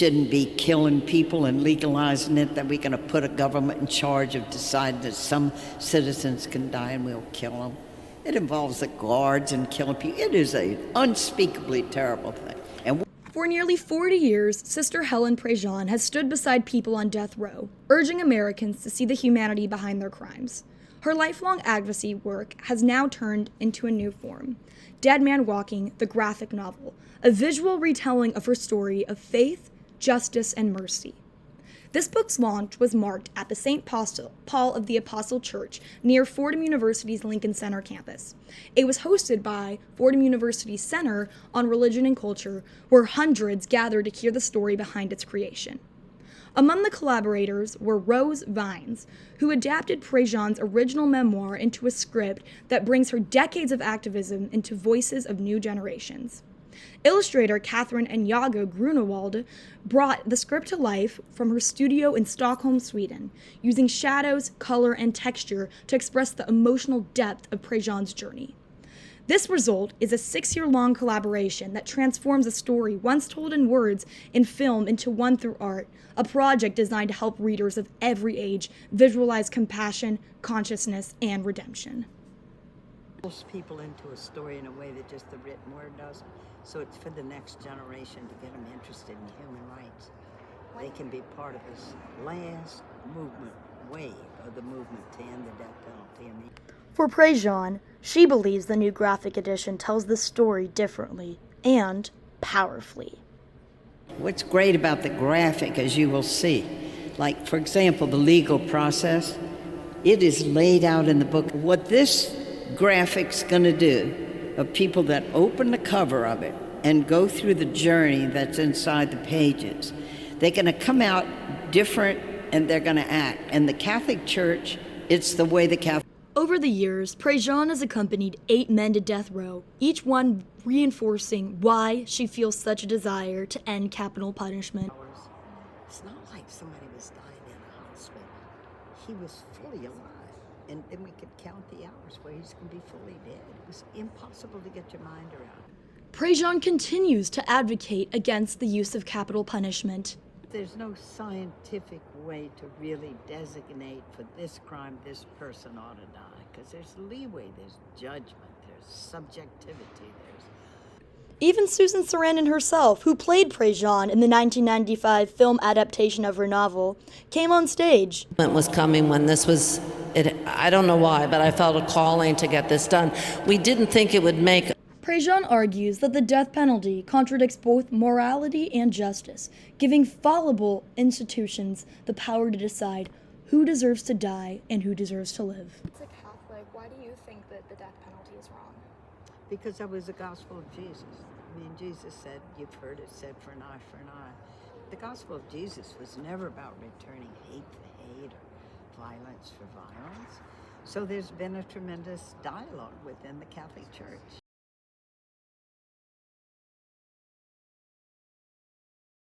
shouldn't be killing people and legalizing it, that we're going to put a government in charge of deciding that some citizens can die and we'll kill them. It involves the guards and killing people. It is an unspeakably terrible thing. And for nearly 40 years, Sister Helen Prejean has stood beside people on death row, urging Americans to see the humanity behind their crimes. Her lifelong advocacy work has now turned into a new form, Dead Man Walking, the graphic novel, a visual retelling of her story of faith, justice, and mercy. This book's launch was marked at the St. Paul of the Apostle Church near Fordham University's Lincoln Center campus. It was hosted by Fordham University's Center on Religion and Culture, where hundreds gathered to hear the story behind its creation. Among the collaborators were Rose Vines, who adapted Prejean's original memoir into a script that brings her decades of activism into voices of new generations. Illustrator Catherine Enyago Grunewald brought the script to life from her studio in Stockholm, Sweden, using shadows, color, and texture to express the emotional depth of Prejean's journey. This result is a 6-year-long collaboration that transforms a story once told in words in film into one through art, a project designed to help readers of every age visualize compassion, consciousness, and redemption. Pulls people into a story in a way that just the written word doesn't. So it's for the next generation to get them interested in human rights. They can be part of this last wave of the movement to end the death penalty. For Prejean, she believes the new graphic edition tells the story differently and powerfully. What's great about the graphic, as you will see, like, for example, the legal process, it is laid out in the book. What this graphic's going to do, of people that open the cover of it and go through the journey that's inside the pages, they're going to come out different and they're going to act. And the Catholic Church, it's the way the Catholic... Over the years, Prejean has accompanied 8 men to death row, each one reinforcing why she feels such a desire to end capital punishment. It's not like somebody was dying in a hospital. He was fully alive. And then we could count the hours where he's going to be fully dead. It was impossible to get your mind around. Prejean continues to advocate against the use of capital punishment. There's no scientific way to really designate for this crime this person ought to die, because there's leeway, there's judgment, there's subjectivity, Even Susan Sarandon herself, who played Prejean in the 1995 film adaptation of her novel, came on stage. It was coming when this was, I don't know why, but I felt a calling to get this done. We didn't think it would make... Prejean argues that the death penalty contradicts both morality and justice, giving fallible institutions the power to decide who deserves to die and who deserves to live. As a Catholic, why do you think that the death penalty is wrong? because that was the gospel of Jesus. I mean, Jesus said, you've heard it said, for an eye for an eye. The gospel of Jesus was never about returning hate for hate or violence for violence. So there's been a tremendous dialogue within the Catholic Church.